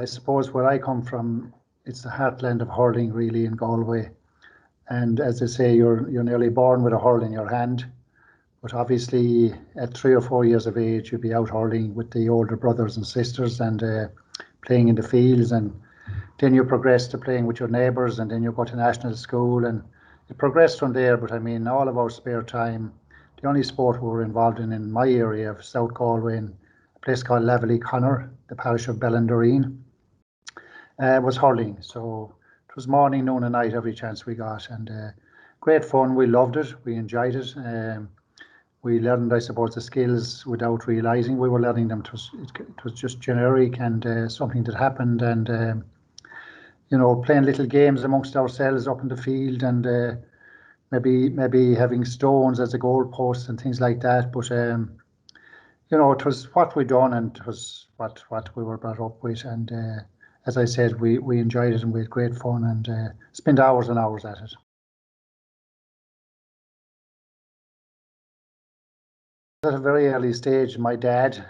I suppose where I come from, it's the heartland of hurling really in Galway. And as they say, you're nearly born with a hurl in your hand. But obviously at 3 or 4 years of age, you'd be out hurling with the older brothers and sisters and playing in the fields. And then you progress to playing with your neighbours, and then you go to national school and you progress from there. But I mean, all of our spare time, the only sport we were involved in my area of South Galway, in a place called Laverley Connor, the parish of Ballindereen, was hurling. So it was morning, noon and night every chance we got, and great fun. We loved it, we enjoyed it. We learned, I suppose, the skills without realising we were learning them. It was just generic and something that happened, and playing little games amongst ourselves up in the field, and maybe having stones as a goalpost and things like that. But it was what we done, and it was what we were brought up with. And as I said, we enjoyed it and we had great fun and spent hours and hours at it. At a very early stage, my dad,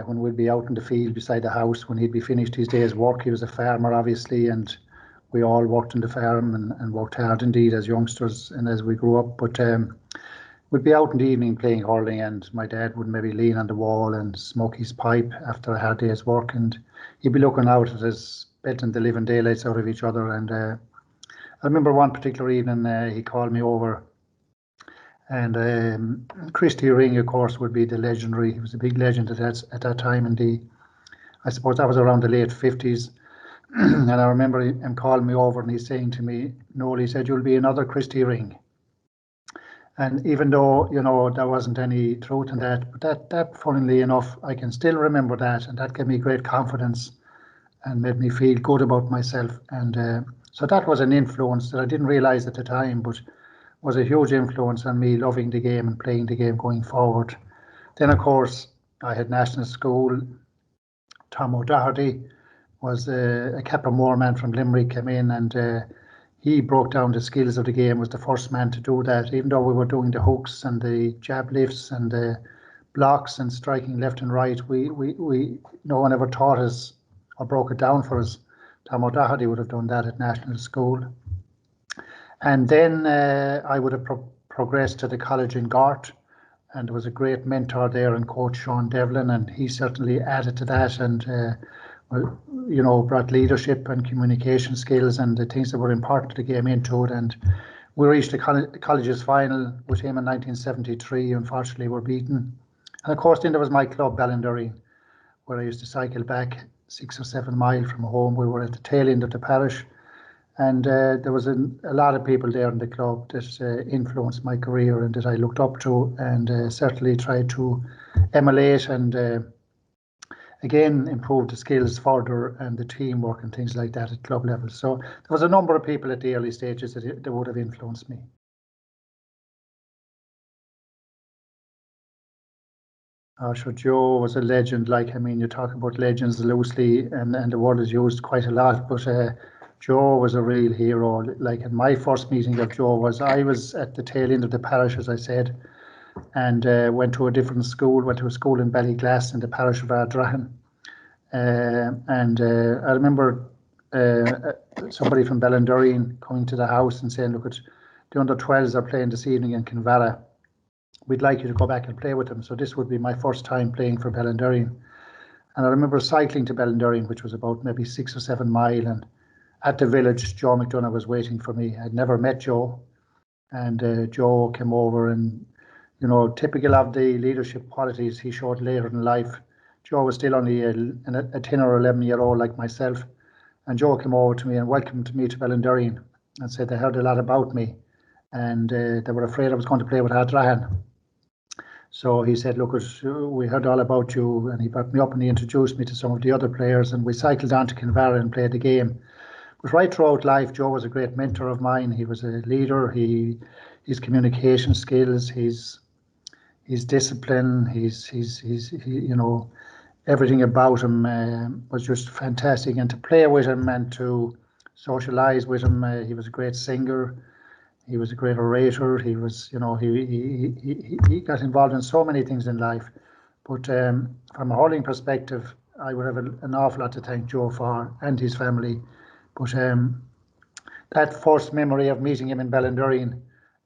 when we'd be out in the field beside the house, when he'd be finished his day's work, he was a farmer obviously, and we all worked on the farm and worked hard indeed as youngsters and as we grew up. But we'd be out in the evening playing hurling, and my dad would maybe lean on the wall and smoke his pipe after a hard day's work, and he'd be looking out at us, betting the living daylights out of each other. And I remember one particular evening he called me over. And Christy Ring, of course, would be the legendary. He was a big legend at that time. I suppose that was around the late 50s. And I remember him calling me over and he's saying to me, Noel, he said, you'll be another Christy Ring. And even though, there wasn't any truth in that, but that funnily enough, I can still remember that. And that gave me great confidence and made me feel good about myself. And so that was an influence that I didn't realise at the time, but was a huge influence on me loving the game and playing the game going forward. Then, of course, I had national school. Tom O'Doherty was a Capamore man from Limerick, came in, and he broke down the skills of the game, was the first man to do that. Even though we were doing the hooks and the jab lifts and the blocks and striking left and right, no one ever taught us or broke it down for us. Tom O'Doherty would have done that at national school. And then I would have progressed to the college in Gort, and there was a great mentor there and coach Sean Devlin, and he certainly added to that and brought leadership and communication skills and the things that were important to the game into it. And we reached the college's final with him in 1973. Unfortunately, were beaten. And of course, then there was my club, Ballindereen, where I used to cycle back 6 or 7 miles from home. We were at the tail end of the parish. And there was a lot of people there in the club that influenced my career and that I looked up to, and certainly tried to emulate and again improve the skills further and the teamwork and things like that at club level. So there was a number of people at the early stages that would have influenced me. Sure, Joe was a legend. You talk about legends loosely, and the word is used quite a lot, but Joe was a real hero. In my first meeting of Joe I was at the tail end of the parish, as I said, and went to a different school, went to a school in Ballyglass in the parish of Ardrahan. And I remember somebody from Ballindereen coming to the house and saying, look, the under-12s are playing this evening in Kinvara. We'd like you to go back and play with them. So this would be my first time playing for Ballindereen. And I remember cycling to Ballindereen, which was about maybe 6 or 7 miles, and at the village, Joe McDonagh was waiting for me. I'd never met Joe, and Joe came over, and typical of the leadership qualities he showed later in life. Joe was still only a 10 or 11-year-old like myself, and Joe came over to me and welcomed me to Ballindereen and said they heard a lot about me, and they were afraid I was going to play with Ardrahan. So he said, look, we heard all about you, and he brought me up and he introduced me to some of the other players, and we cycled on to Kinvara and played the game. But right throughout life, Joe was a great mentor of mine. He was a leader. His communication skills, his discipline, everything about him was just fantastic. And to play with him and to socialise with him, he was a great singer. He was a great orator. He was, he got involved in so many things in life. But from a hurling perspective, I would have an awful lot to thank Joe for, and his family. But that first memory of meeting him in Ballinderreen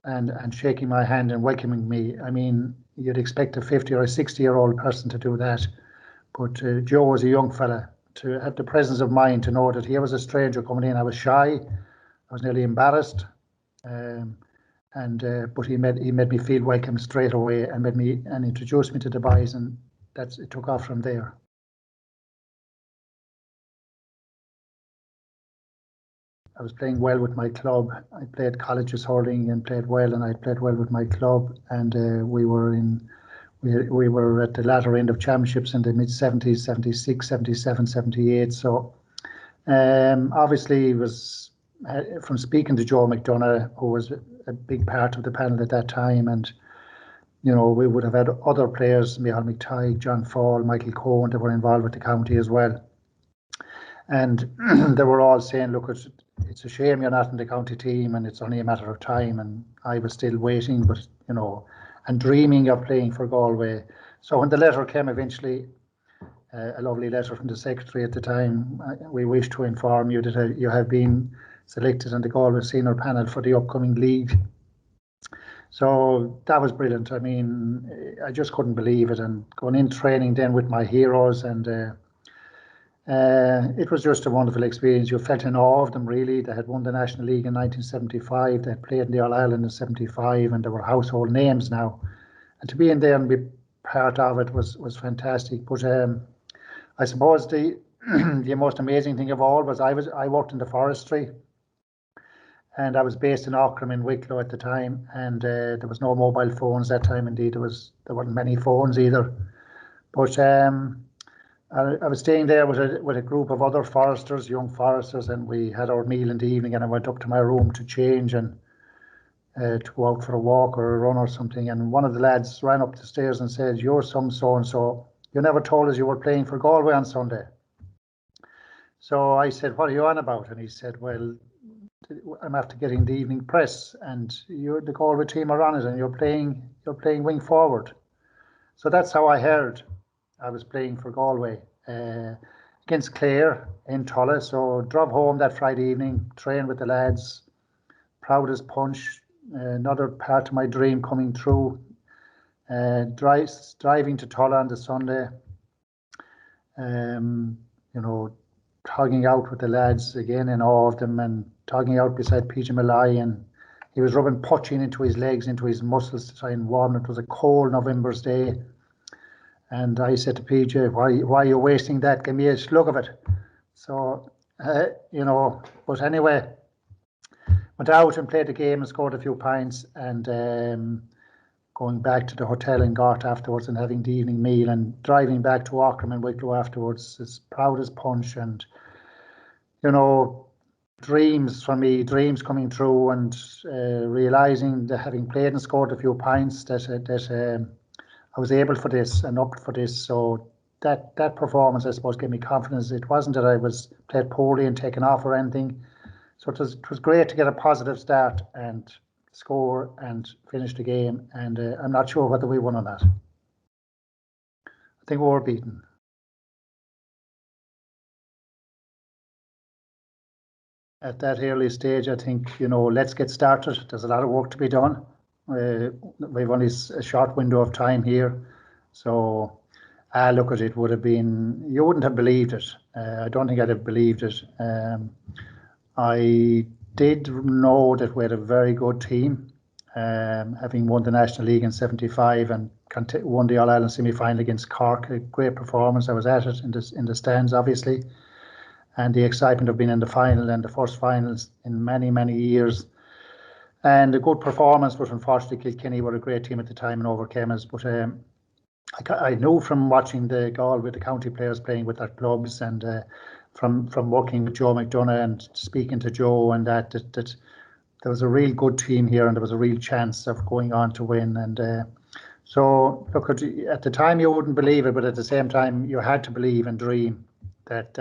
and shaking my hand and welcoming me, I mean, you'd expect a 50 or a 60-year-old person to do that. But Joe was a young fella. To have the presence of mind to know that he was a stranger coming in. I was shy. I was nearly embarrassed. But he made me feel welcome straight away and introduced me to the boys, and it took off from there. I was playing well with my club. I played colleges hurling and played well, and I played well with my club. And we were at the latter end of championships in the mid 70s, 76, 77, 78. So obviously it was from speaking to Joe McDonagh, who was a big part of the panel at that time, and we would have had other players, Michael McTighe, John Fall, Michael Cohen, that were involved with the county as well. And they were all saying, look, it's a shame you're not in the county team and it's only a matter of time. And I was still waiting, but, and dreaming of playing for Galway. So when the letter came eventually, a lovely letter from the secretary at the time, we wish to inform you that you have been selected on the Galway senior panel for the upcoming league. So that was brilliant. I mean, I just couldn't believe it. And going in training then with my heroes, and it was just a wonderful experience. You felt in awe of them, really. They had won the National League in 1975. They had played in the All-Ireland in 75, and they were household names now. And to be in there and be part of it was fantastic. But I suppose the the most amazing thing of all was I worked in the forestry, and I was based in Auckland in Wicklow at the time, and there was no mobile phones that time. Indeed, there weren't many phones either. But I was staying there with a group of other foresters, young foresters, and we had our meal in the evening, and I went up to my room to change and to go out for a walk or a run or something. And one of the lads ran up the stairs and said, "You're some so-and-so. You never told us you were playing for Galway on Sunday." So I said, "What are you on about?" And he said, "Well, I'm after getting the evening press, and the Galway team are on it, and you're playing wing forward." So that's how I heard I was playing for Galway against Clare in Tulla. So drove home that Friday evening, trained with the lads, proud as punch. Another part of my dream coming true. Driving to Tulla on the Sunday. Tugging out with the lads again, in awe of them, and tugging out beside PJ Malloy, and he was rubbing punching into his legs, into his muscles to try and warm. It was a cold November's day, and I said to PJ, why are you wasting that? Give me a slug of it. So, but anyway, went out and played the game and scored a few pints, and going back to the hotel in Gort afterwards and having the evening meal and driving back to Auckland and Wicklow afterwards, as proud as punch. And dreams for me, dreams coming true, and realising that having played and scored a few pints that I was able for this and up for this. So that performance, I suppose, gave me confidence. It wasn't that I was played poorly and taken off or anything. So it was great to get a positive start and score and finish the game. And I'm not sure whether we won or not. I think we were beaten. At that early stage, I think, let's get started. There's a lot of work to be done. We've only a short window of time here. So, look at it, would have been, you wouldn't have believed it. I don't think I'd have believed it. I did know that we had a very good team, having won the National League in 75 and won the All-Ireland semi-final against Cork. A great performance. I was at it in the stands, obviously. And the excitement of being in the final and the first finals in many, many years. And a good performance, but unfortunately Kilkenny were a great team at the time and overcame us. But I knew from watching the Galway, the county players playing with their clubs, and from working with Joe McDonagh and speaking to Joe, and that there was a real good team here, and there was a real chance of going on to win. And so look, at the time you wouldn't believe it, but at the same time you had to believe and dream that.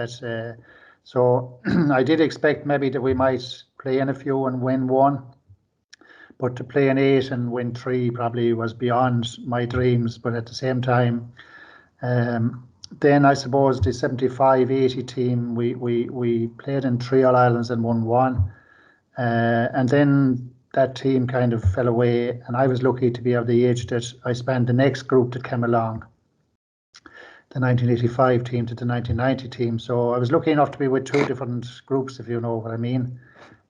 So I did expect maybe that we might play in a few and win one, but to play in 8 and win 3 probably was beyond my dreams. But at the same time, then I suppose the 75-80 team, we played in 3 All-Irelands and won 1. And then that team kind of fell away, and I was lucky to be of the age that I spent the next group that came along, the 1985 team to the 1990 team. So I was lucky enough to be with 2 different groups, if you know what I mean.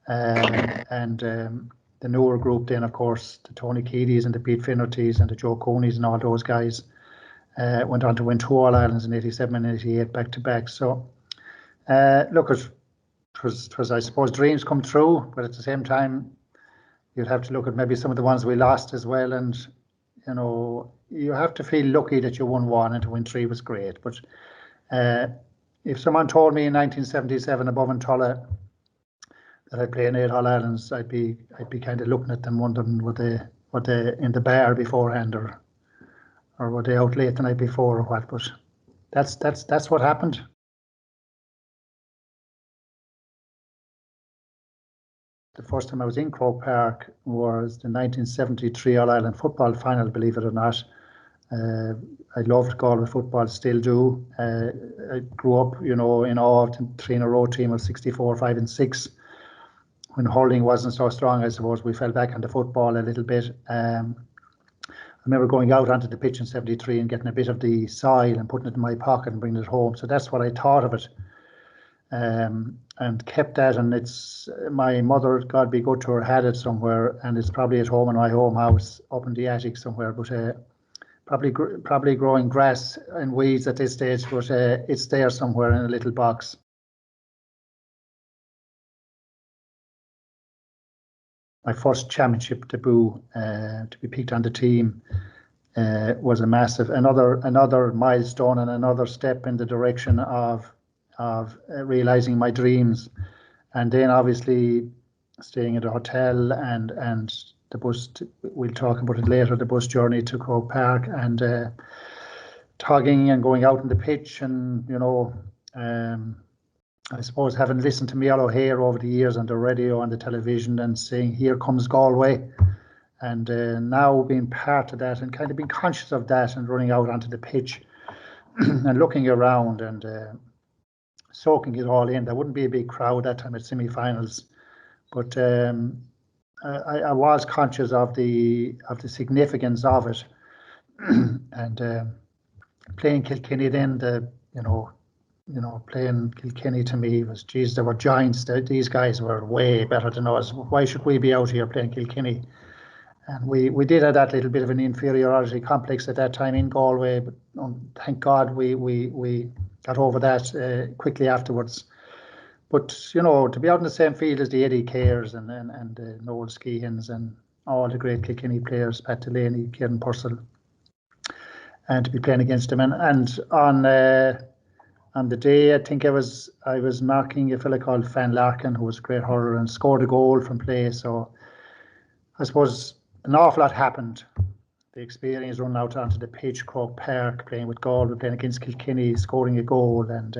The newer group then, of course, the Tony Keady's and the Pete Finnertys and the Joe Cooney's and all those guys went on to win 2 All-Irelands in 87 and 88 back to back. So look, it was, I suppose, dreams come true, but at the same time, you'd have to look at maybe some of the ones we lost as well. And, you know, you have to feel lucky that you won 1 and to win 3 was great. But if someone told me in 1977 above in Tulla that I'd play in 8 All-Irelands, I'd be kind of looking at them wondering were they in the bar beforehand or were they out late the night before or what. But that's what happened. The first time I was in Croke Park was the 1973 All-Ireland football final, believe it or not. I loved Galway football, still do. I grew up, you know, in awe of the 3 in a row team of 64, 5 and 6. When hurling wasn't so strong, I suppose we fell back on the football a little bit. I remember going out onto the pitch in 73 and getting a bit of the soil and putting it in my pocket and bringing it home. So that's what I thought of it. And kept that, and it's my mother, God be good to her, had it somewhere, and it's probably at home in my home house up in the attic somewhere, but probably growing grass and weeds at this stage, but it's there somewhere in a little box. My first championship debut to be picked on the team was a massive, another milestone and another step in the direction of realizing my dreams. And then obviously staying at a hotel and the bus, we'll talk about it later, the bus journey to Croke Park and tugging and going out on the pitch and, you know, I suppose having listened to Miall O'Hare over the years on the radio and the television and saying, here comes Galway. And now being part of that and kind of being conscious of that and running out onto the pitch and looking around and soaking it all in. There wouldn't be a big crowd that time at semi-finals, but I was conscious of the significance of it. And playing Kilkenny then, you know, playing Kilkenny to me was, geez, they were giants. These guys were way better than us. Why should we be out here playing Kilkenny? And we did have that little bit of an inferiority complex at that time in Galway, but thank God we got over that quickly afterwards. But, you know, to be out in the same field as the Eddie Cares and Noel Skeehans and all the great Kilkenny players, Pat Delaney, Kieran Purcell, and to be playing against them. And on the day, I think I was marking a fella called Fan Larkin, who was a great hurler and scored a goal from play. So I suppose an awful lot happened. The experience running out onto the pitch, Croke Park, playing with Galway, playing against Kilkenny, scoring a goal, and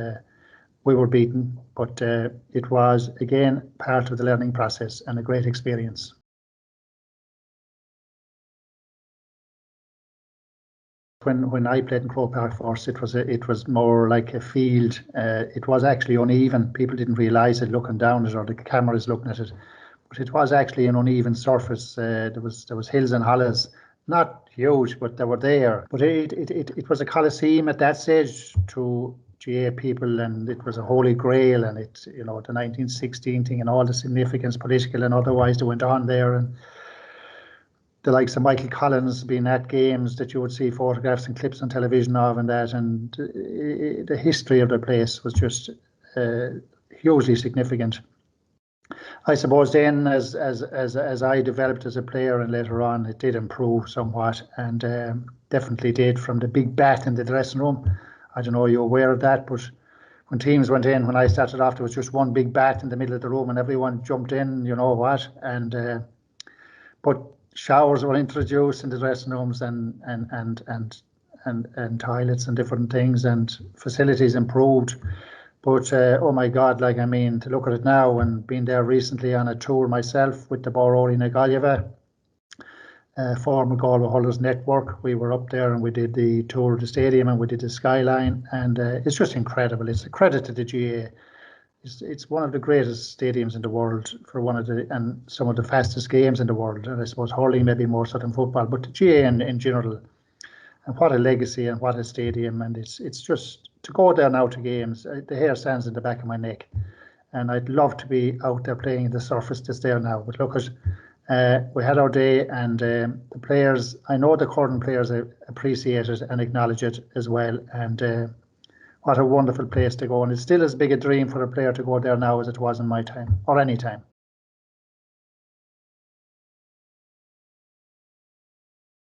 we were beaten. But it was, again, part of the learning process and a great experience. When I played in Croke Park first, it was more like a field. It was actually uneven. People didn't realise it looking down it, or the cameras looking at it. But it was actually an uneven surface. There was hills and hollows, not huge, but they were there. But it was a Colosseum at that stage to GA people, and it was a holy grail, and it, you know, the 1916 thing and all the significance, political and otherwise, that went on there, and the likes of Michael Collins being at games that you would see photographs and clips on television of, and that, and the history of the place was just hugely significant. I suppose then, as I developed as a player and later on, it did improve somewhat, and definitely did, from the big bat in the dressing room. I don't know, you're aware of that, but when teams went in, when I started off, there was just one big bat in the middle of the room and everyone jumped in, you know what, and but showers were introduced in the dressing rooms and toilets and different things, and facilities improved. But oh my God, like, I mean, to look at it now, and being there recently on a tour myself with the Borori na Gaillimhe, former Galway Hurlers network. We were up there and we did the tour of the stadium and we did the skyline, and it's just incredible. It's a credit to the GA. It's one of the greatest stadiums in the world for and some of the fastest games in the world. And I suppose hurling maybe more so than football, but the GA in general. And what a legacy and what a stadium. And it's just to go there now to games, the hair stands in the back of my neck. And I'd love to be out there playing the surface that's there now. But look at, we had our day, and the players, I know the current players appreciate it and acknowledge it as well. And what a wonderful place to go. And it's still as big a dream for a player to go there now as it was in my time, or any time.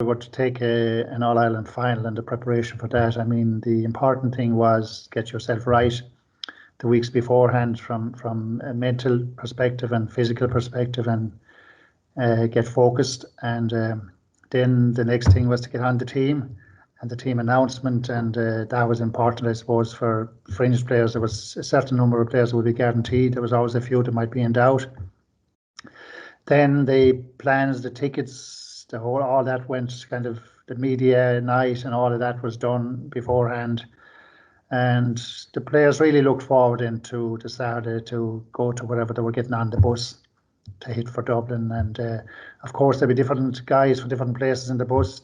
We were to take an All-Ireland final and the preparation for that. I mean, the important thing was get yourself right the weeks beforehand from a mental perspective and physical perspective, and get focused. And then the next thing was to get on the team and the team announcement, and that was important, I suppose, for fringe players. There was a certain number of players who would be guaranteed. There was always a few that might be in doubt. Then the plans, the tickets, all that went kind of the media night, and all of that was done beforehand. And the players really looked forward into the Saturday to go to wherever they were getting on the bus to hit for Dublin. And of course there'd be different guys for different places in the bus.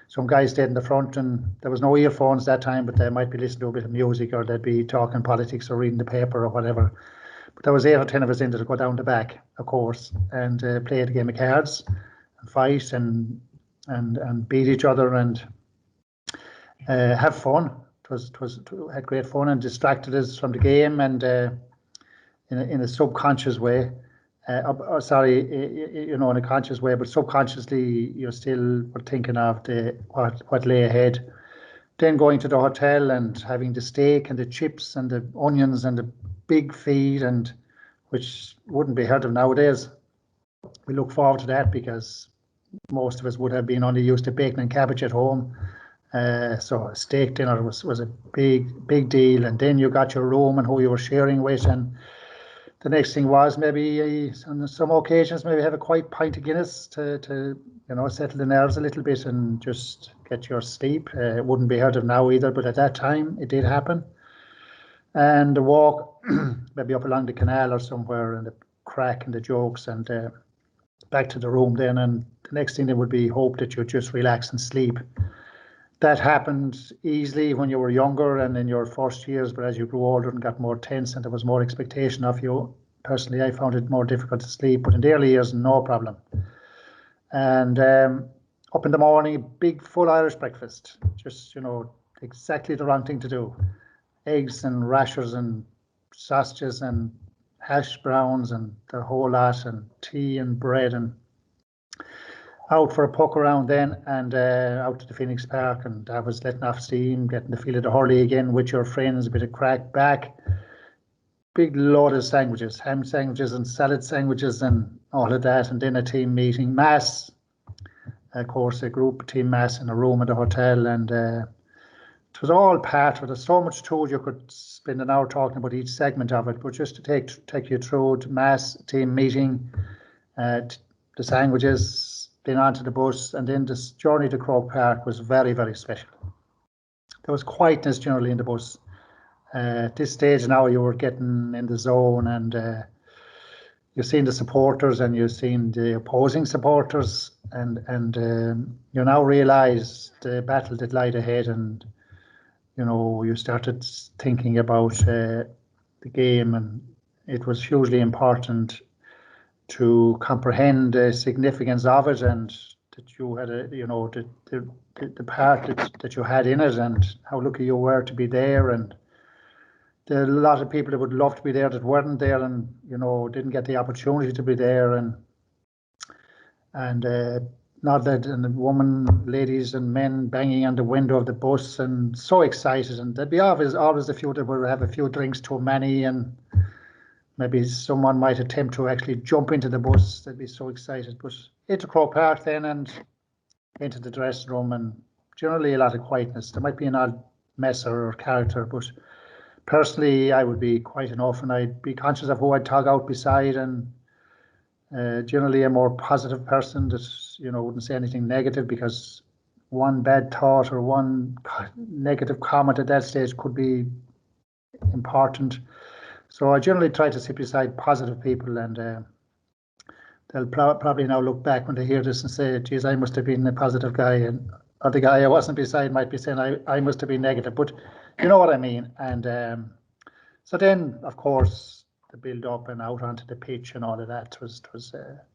Some guys stayed in the front, and there was no earphones that time, but they might be listening to a bit of music, or they'd be talking politics or reading the paper or whatever. But there was 8 or 10 of us in there to go down the back, of course, and play the game of cards and fight and beat each other and have fun. It had great fun and distracted us from the game, and in a subconscious way. In a conscious way, but subconsciously you still were thinking of what lay ahead. Then going to the hotel and having the steak and the chips and the onions and the big feed, and which wouldn't be heard of nowadays. We look forward to that because most of us would have been only used to bacon and cabbage at home. So a steak dinner was a big deal. And then you got your room and who you were sharing with, and the next thing was maybe on some occasions maybe have a quiet pint of Guinness to settle the nerves a little bit and just get your sleep. It wouldn't be heard of now either, but at that time it did happen. And the walk maybe up along the canal or somewhere, and the crack and the jokes, and back to the room then. And the next thing there would be hope that you'd just relax and sleep. That happened easily when you were younger and in your first years, but as you grew older and got more tense and there was more expectation of you, personally I found it more difficult to sleep, but in the early years no problem. And up in the morning, big full Irish breakfast, just exactly the wrong thing to do. Eggs and rashers and sausages and hash browns and the whole lot, and tea and bread, and out for a puck around then, and out to the Phoenix Park, and that was letting off steam, getting the feel of the hurley again with your friends, a bit of crack back. Big load of sandwiches, ham sandwiches and salad sandwiches and all of that, and then a team meeting, mass, of course, a group team mass in a room at the hotel, and it was all part of it. There's so much to it, you could spend an hour talking about each segment of it, but just to take you through the mass, team meeting, the sandwiches, then onto the bus, and then this journey to Croke Park was very, very special. There was quietness generally in the bus. At this stage now you were getting in the zone, and you've seen the supporters and you've seen the opposing supporters, and you now realise the battle that lied ahead, and you started thinking about the game, and it was hugely important to comprehend the significance of it, and that you had the part that you had in it, and how lucky you were to be there. And there are a lot of people that would love to be there that weren't there, and didn't get the opportunity to be there, and not that, and the women, ladies and men banging on the window of the bus and so excited, and there'd be always a few that would have a few drinks too many, and maybe someone might attempt to actually jump into the bus. They'd be so excited. But into Croke Park then, and into the dressing room, and generally a lot of quietness. There might be an odd messer or character, but personally I would be quiet enough, and I'd be conscious of who I'd tug out beside, and Generally a more positive person that, wouldn't say anything negative, because one bad thought or one negative comment at that stage could be important. So I generally try to sit beside positive people, and they'll probably now look back when they hear this and say, geez, I must have been a positive guy, and or the guy I wasn't beside might be saying I must have been negative, but you know what I mean. And so then, of course, the build up and out onto the pitch and all of that was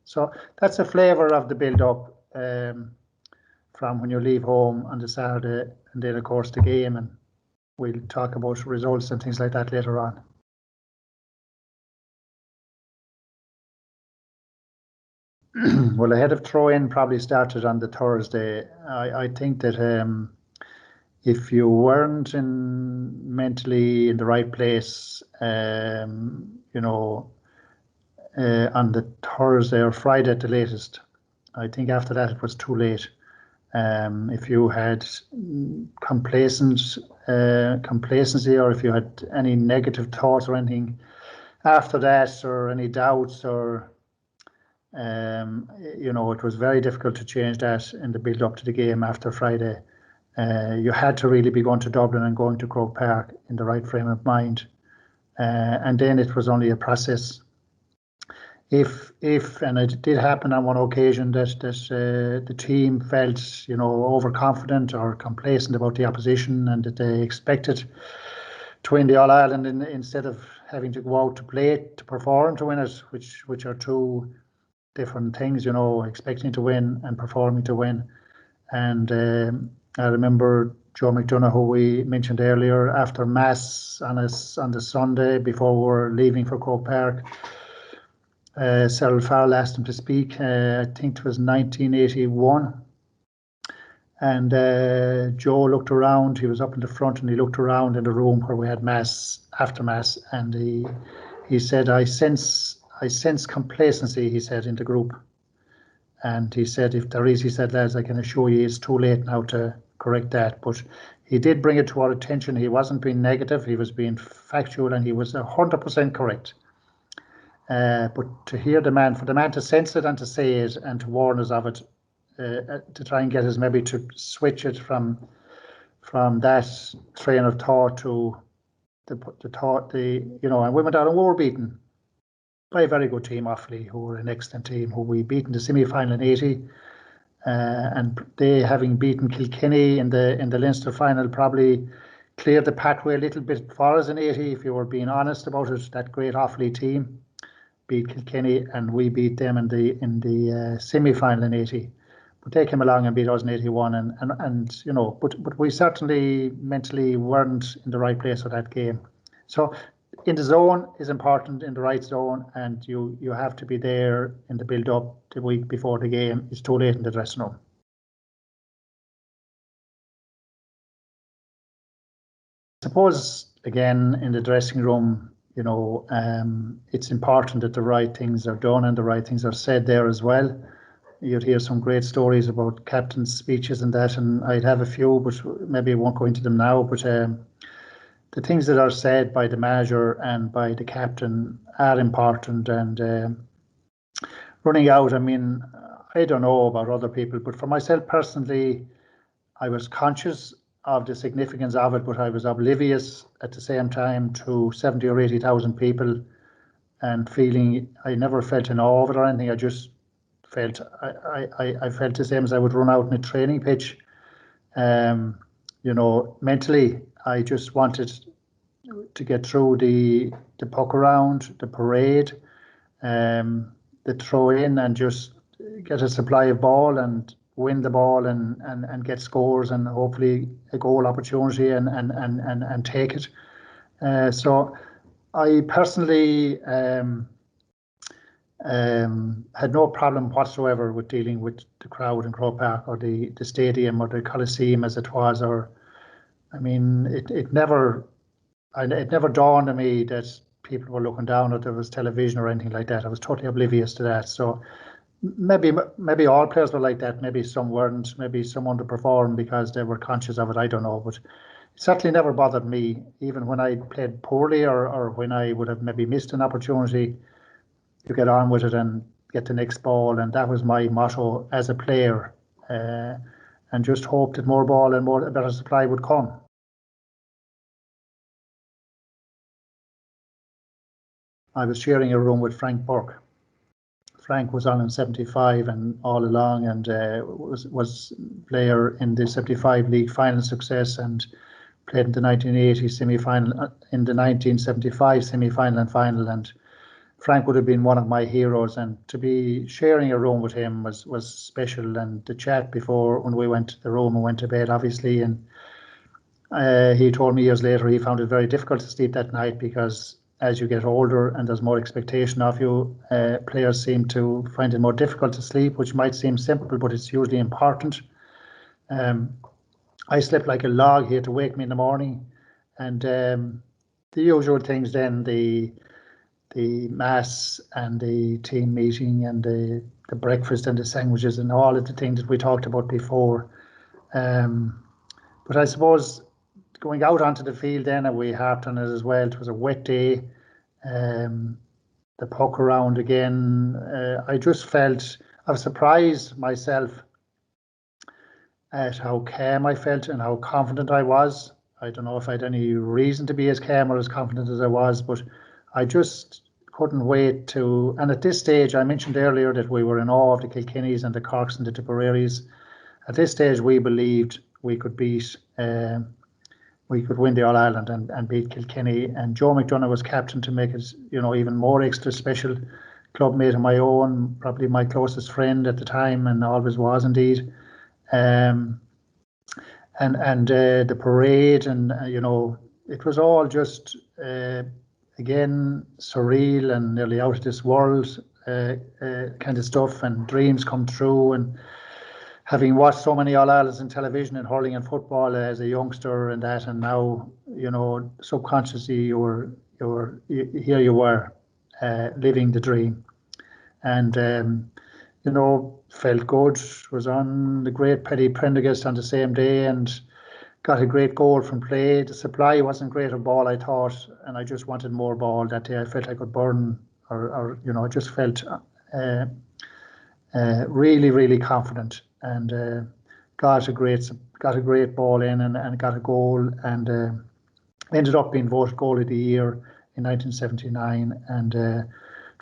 so that's a flavour of the build up from when you leave home on the Saturday, and then of course the game, and we'll talk about results and things like that later on. Well, ahead of throw-in probably started on the Thursday. I think that if you weren't mentally in the right place, on the Thursday or Friday at the latest, I think after that it was too late. If you had complacency, or if you had any negative thoughts or anything after that, or any doubts, or it was very difficult to change that in the build up to the game after Friday. You had to really be going to Dublin and going to Croke Park in the right frame of mind, and then it was only a process. If and it did happen on one occasion that the team felt overconfident or complacent about the opposition, and that they expected to win the All Ireland instead of having to go out to play to perform to win it, which are two different things, expecting to win and performing to win. And I remember Joe McDonagh, who we mentioned earlier, after Mass on the Sunday before we were leaving for Croke Park, Cyril Farrell asked him to speak. I think it was 1981. And Joe looked around. He was up in the front, and he looked around in the room where we had Mass, after Mass, and he said, I sense complacency, he said, in the group. And he said, if there is, he said, lads, I can assure you it's too late now to correct that. But he did bring it to our attention. He wasn't being negative. He was being factual, and he was 100% correct. But to hear for the man to sense it and to say it and to warn us of it, to try and get us maybe to switch it from that train of thought to the thought, and we went out and we were beaten by a very good team, Offaly, who were an excellent team, who we beat in the semi-final in 80, and they, having beaten Kilkenny in the Leinster final, probably cleared the pathway a little bit for us in 80, if you were being honest about it. That great Offaly team beat Kilkenny, and we beat them in the semi-final in 80. But they came along and beat us in 81, and but we certainly mentally weren't in the right place for that game. So in the zone is important, in the right zone, and you have to be there in the build-up the week before the game. It's too late in the dressing room. I suppose, again, in the dressing room, it's important that the right things are done and the right things are said there as well. You'd hear some great stories about captains' speeches and that, and I'd have a few, but maybe I won't go into them now. But the things that are said by the manager and by the captain are important. And running out, I mean, I don't know about other people, but for myself personally, I was conscious of the significance of it, but I was oblivious at the same time to 70 or 80,000 people, and feeling, I never felt in awe of it or anything. I just felt, I felt the same as I would run out in a training pitch. Mentally, I just wanted to get through the puck around, the parade, the throw in, and just get a supply of ball and win the ball and get scores and hopefully a goal opportunity and take it. So I personally had no problem whatsoever with dealing with the crowd in Croke Park, or the stadium, or the Colosseum as it was. Or, I mean, it never dawned on me that people were looking down, or there was television or anything like that. I was totally oblivious to that. So maybe all players were like that. Maybe some weren't. Maybe some underperformed because they were conscious of it. I don't know, but it certainly never bothered me, even when I played poorly, or when I would have maybe missed an opportunity. You get on with it and get the next ball, and that was my motto as a player, and just hoped that more ball and a better supply would come. I was sharing a room with Frank Burke. Frank was on in 75 and all along, and was player in the 75 league final success, and played in the 1980 semi-final, in the 1975 semi-final and final, and Frank would have been one of my heroes, and to be sharing a room with him was special. And the chat before, when we went to the room and went to bed, obviously, and he told me years later he found it very difficult to sleep that night, because as you get older and there's more expectation of you, players seem to find it more difficult to sleep, which might seem simple, but it's usually important. I slept like a log. He had to wake me in the morning, and the usual things then, the mass and the team meeting and the breakfast and the sandwiches and all of the things that we talked about before. But I suppose going out onto the field then, and we harped on it as well, it was a wet day, the puck around again. I just felt, I was surprised myself at how calm I felt and how confident I was. I don't know if I had any reason to be as calm or as confident as I was, but I just couldn't wait to. And at this stage, I mentioned earlier that we were in awe of the Kilkennys and the Corks and the Tipperaries. At this stage, we believed we could beat, we could win the All-Ireland and beat Kilkenny. And Joe McDonagh was captain to make it, even more extra special. Club mate of my own, probably my closest friend at the time, and always was indeed. And the parade, and it was all just again surreal and nearly out of this world kind of stuff, and dreams come true. And having watched so many All-Irelands in television and hurling and football as a youngster and that, and now subconsciously here you were living the dream, and felt good. Was on the great Paddy Prendergast on the same day and got a great goal from play. The supply wasn't great of ball, I thought, and I just wanted more ball that day. I felt I could burn, or I just felt really, really confident, and got a great ball in and got a goal, and ended up being voted goal of the year in 1979, and it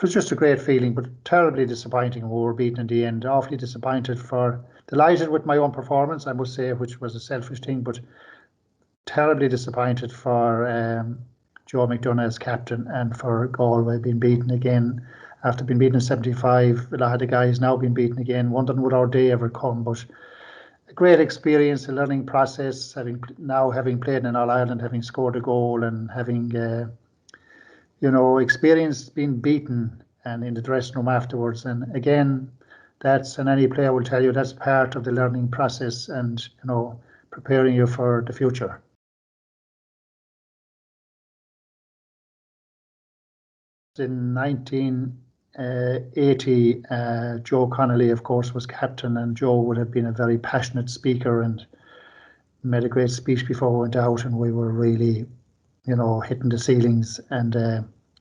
was just a great feeling, but terribly disappointing. We were beaten in the end. Awfully disappointed, delighted with my own performance, I must say, which was a selfish thing, but terribly disappointed for Joe McDonagh as captain, and for Galway being beaten again after being beaten in 75. A lot of the guys now being beaten again, wondering would our day ever come. But a great experience, a learning process, having played in All-Ireland, having scored a goal, and having experienced being beaten and in the dressing room afterwards. And again, and any player will tell you, that's part of the learning process, and preparing you for the future. In 1980, Joe Connolly, of course, was captain, and Joe would have been a very passionate speaker and made a great speech before we went out, and we were really hitting the ceilings and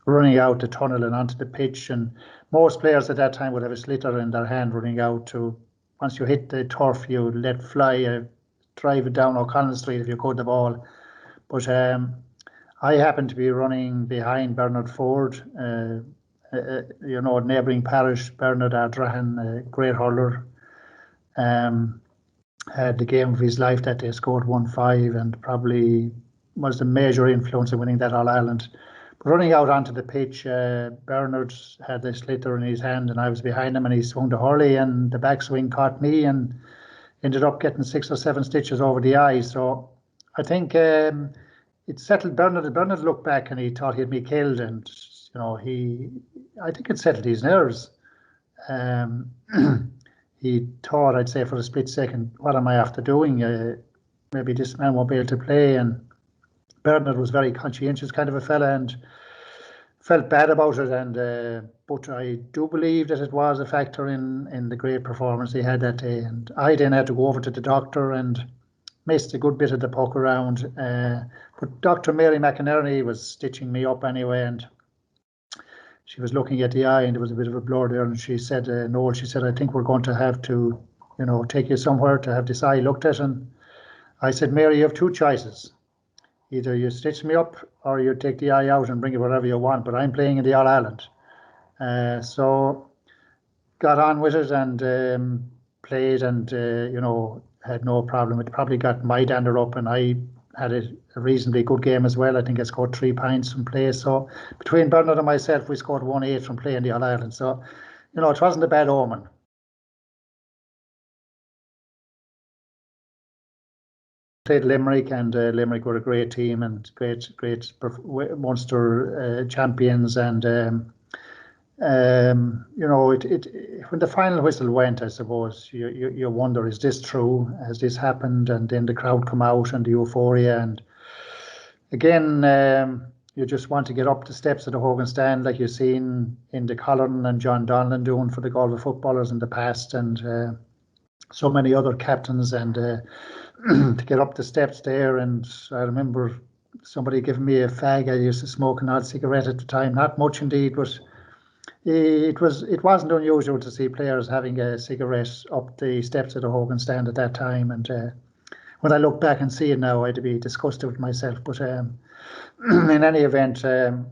running out the tunnel and onto the pitch. And most players at that time would have a sliotar in their hand running out to, once you hit the turf, you let fly, drive it down O'Connell Street if you could, the ball. But I happened to be running behind Bernard Ford, neighbouring parish. Bernard Ardrahan, a great hurler, had the game of his life that day, scored 1-5, and probably was the major influence in winning that All-Ireland. But running out onto the pitch, Bernard had the sliotar in his hand, and I was behind him, and he swung the hurley, and the backswing caught me and ended up getting 6 or 7 stitches over the eye. So I think it settled Bernard. Bernard looked back and he thought he had me killed, and I think it settled his nerves. He thought, I'd say for a split second, what am I after doing? Maybe this man won't be able to play. And Bernard was very conscientious kind of a fella and felt bad about it. And but I do believe that it was a factor in the great performance he had that day. And I then had to go over to the doctor and missed a good bit of the puck around. But Dr. Mary McInerney was stitching me up anyway, and she was looking at the eye and there was a bit of a blur there, and she said, Noel, she said, I think we're going to have to, take you somewhere to have this eye looked at. And I said, Mary, you have two choices. Either you stitch me up or you take the eye out and bring it wherever you want, but I'm playing in the All-Ireland. So got on with it and played and, had no problem. It probably got my dander up, and I had a reasonably good game as well. I think I scored 3 points from play. So between Bernard and myself, we scored 1-8 from playing the All-Ireland. So, it wasn't a bad omen. Played Limerick, and Limerick were a great team and great Munster champions. And when the final whistle went, I suppose you wonder, is this true? Has this happened? And then the crowd come out and the euphoria, and again, you just want to get up the steps of the Hogan stand, like you've seen in the Colin and John Donlan doing for the Galway footballers in the past, and so many other captains, and to get up the steps there. And I remember somebody giving me a fag. I used to smoke an odd cigarette at the time, not much indeed, but it wasn't unusual to see players having a cigarette up the steps of the Hogan stand at that time. And when I look back and see it now, I'd be disgusted with myself. But in any event, and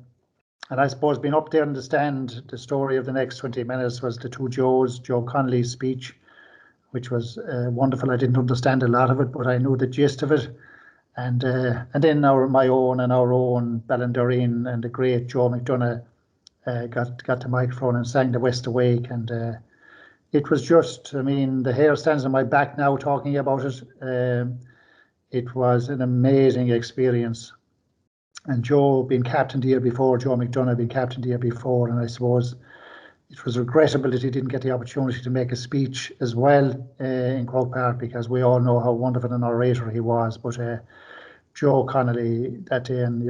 I suppose being up there in the stand, the story of the next 20 minutes was the two Joes, Joe Connolly's speech, which was wonderful. I didn't understand a lot of it, but I knew the gist of it. And then my own Ballandureen, and the great Joe McDonagh got the microphone and sang the West Awake. And it was just, the hair stands on my back now talking about it. It was an amazing experience. And Joe being captain the year before, Joe McDonagh being captain the year before, and I suppose it was regrettable that he didn't get the opportunity to make a speech as well in Croke Park, because we all know how wonderful an orator he was. But Joe Connolly that day, and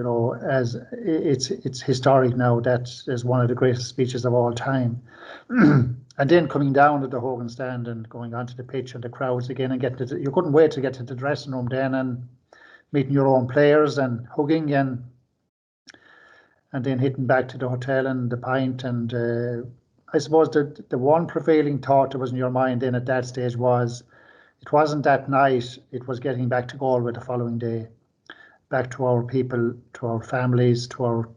as it's historic now, that is one of the greatest speeches of all time. And then coming down to the Hogan stand and going onto the pitch and the crowds again, and you couldn't wait to get to the dressing room then, and meeting your own players and hugging, and then hitting back to the hotel and the pint. And I suppose the one prevailing thought that was in your mind then at that stage was, it wasn't that night, it was getting back to Galway the following day, back to our people, to our families, to our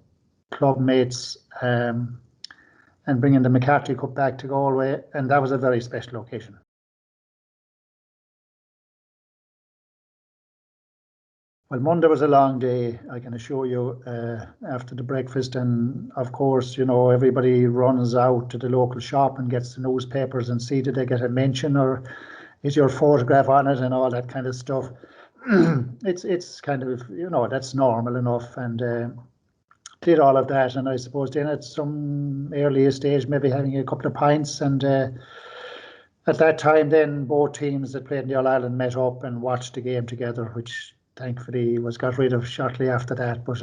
club mates, and bringing the MacCarthy Cup back to Galway. And that was a very special occasion. Well, Monday was a long day, I can assure you, after the breakfast. And of course, everybody runs out to the local shop and gets the newspapers and see did they get a mention or is your photograph on it and all that kind of stuff. It's kind of, that's normal enough. And did all of that. And I suppose then at some earlier stage, maybe having a couple of pints. And at that time, then both teams that played in the All-Ireland met up and watched the game together, which thankfully got rid of shortly after that. But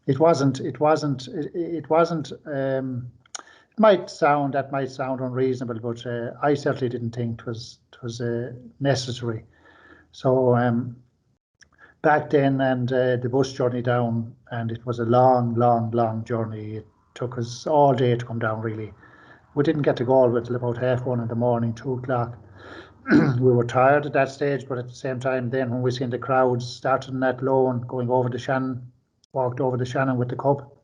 it might sound unreasonable, but I certainly didn't think it was necessary. So back then, and the bus journey down, and it was a long journey. It took us all day to come down, really. We didn't get to Galway till about 1:30 in the morning, 2 o'clock. We were tired at that stage, but at the same time, then when we seen the crowds started in that Lone, going over the Shannon, walked over the Shannon with the cup,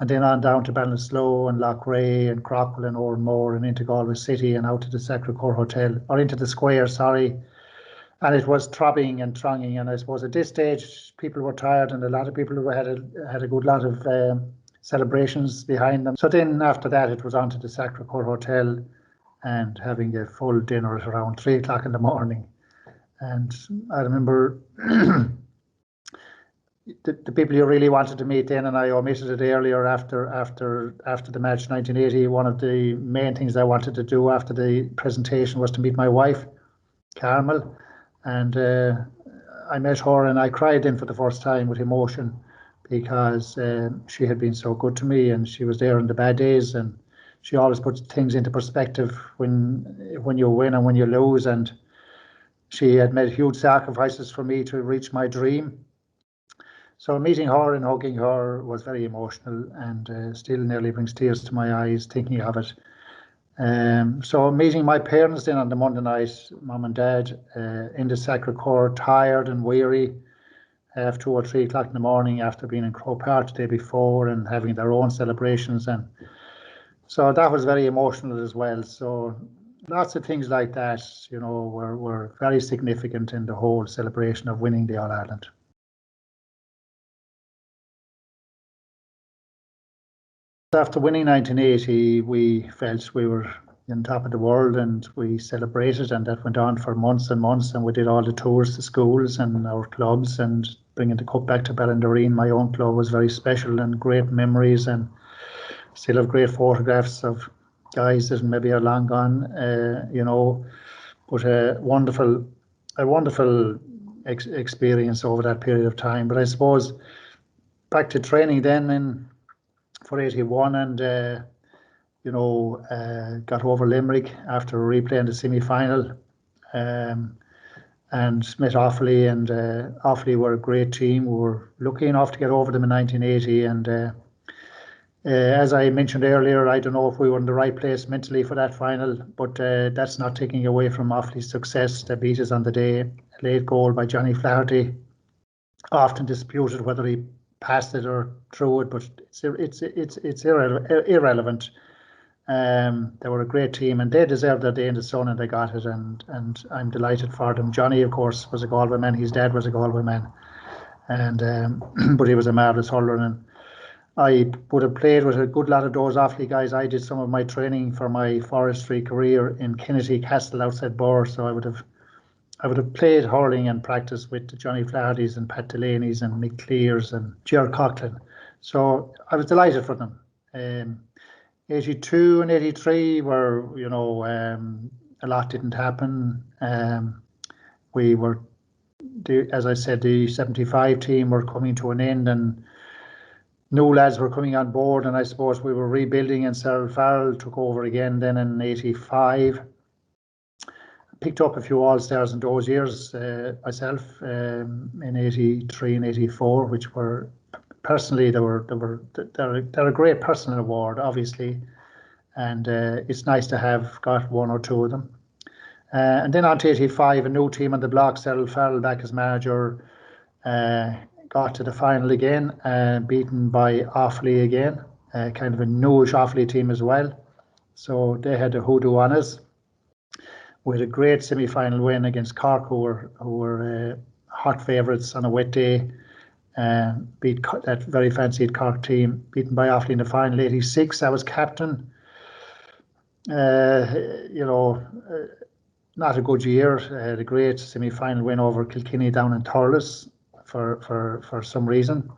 and then on down to Ballinasloe and Loughrea and Crockwell and Oranmore and into Galway City and out to the Sacred Coeur Hotel, or into the square, sorry. And it was throbbing and thronging, and I suppose at this stage people were tired, and a lot of people had a good lot of celebrations behind them. So then after that it was on to the Sacred Coeur Hotel and having a full dinner at around 3 o'clock in the morning. And I remember the people you really wanted to meet then, and I omitted it earlier after the match 1980, one of the main things I wanted to do after the presentation was to meet my wife, Carmel. And I met her and I cried then for the first time with emotion, because she had been so good to me, and she was there in the bad days, and she always puts things into perspective when you win and when you lose. And she had made huge sacrifices for me to reach my dream. So meeting her and hugging her was very emotional, and still nearly brings tears to my eyes thinking of it. So meeting my parents then on the Monday night, mum and dad, in the Sacred Coeur, tired and weary, half 2 or 3 o'clock in the morning after being in Croke Park the day before and having their own celebrations, and so that was very emotional as well. So lots of things like that, were very significant in the whole celebration of winning the All-Ireland. After winning 1980, we felt we were on top of the world, and we celebrated, and that went on for months and months, and we did all the tours to schools and our clubs, and bringing the cup back to Ballindereen, my own club, was very special and great memories, and still have great photographs of guys that maybe are long gone, but a wonderful experience over that period of time. But I suppose back to training then for 81, and got over Limerick after replaying the semi-final, and met Offaly, and Offaly were a great team. We were lucky enough to get over them in 1980, and as I mentioned earlier, I don't know if we were in the right place mentally for that final, but that's not taking away from Offaly's success. They beat us on the day. A late goal by Johnny Flaherty, often disputed whether he passed it or threw it, but it's irrelevant. They were a great team, and they deserved their day in the sun, and they got it, and I'm delighted for them. Johnny, of course, was a Galway man. His dad was a Galway man, and but he was a marvellous hurler, and I would have played with a good lot of those Offaly guys. I did some of my training for my forestry career in Kennedy Castle outside Burr, so I would have played hurling and practiced with the Johnny Flaherty's and Pat Delaney's and Mick Clears and Ger Coughlin. So I was delighted for them. 82 and 83 were, a lot didn't happen. We were, as I said, the 75 team were coming to an end, and new lads were coming on board, and I suppose we were rebuilding, and Cyril Farrell took over again then in 85. Picked up a few All-Stars in those years myself, in 83 and 84, which were personally they're a great personal award, obviously, and it's nice to have got one or two of them. And then on to 85, a new team on the block, Cyril Farrell back as manager, got to the final again, beaten by Offaly again, kind of a newish Offaly team as well. So they had a hoodoo on us. We had a great semi-final win against Cork, who were hot favourites on a wet day. Beat that very fancied Cork team, beaten by Offaly in the final. 86, I was captain. Not a good year. Had a great semi-final win over Kilkenny down in Thurles for some reason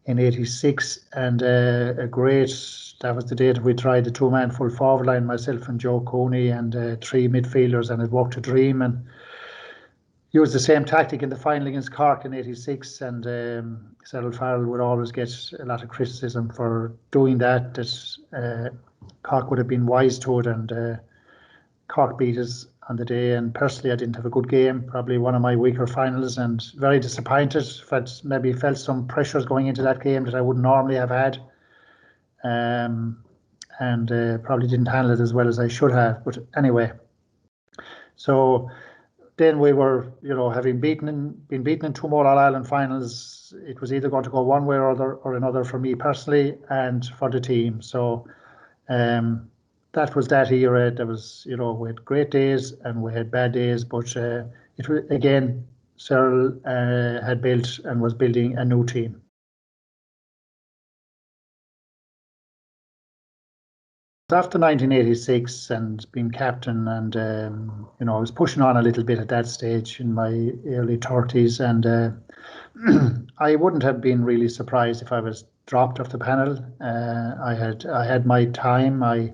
in 86, and that was the day that we tried the two-man full forward line, myself and Joe Cooney, and 3 midfielders, and it worked a dream, and used the same tactic in the final against Cork in 86, and Cyril Farrell would always get a lot of criticism for doing that Cork would have been wise to it, and Cork beat us on the day, and personally I didn't have a good game, probably one of my weaker finals, and very disappointed. Felt some pressures going into that game that I wouldn't normally have had, and probably didn't handle it as well as I should have, but anyway. So then we were, having been beaten in 2 more All-Ireland finals, it was either going to go one way or another for me personally and for the team. So that was that era. There was, we had great days and we had bad days, but it was, again, Cyril had built and was building a new team. After 1986 and being captain, and I was pushing on a little bit at that stage in my early 30s, and I wouldn't have been really surprised if I was dropped off the panel. I had my time. I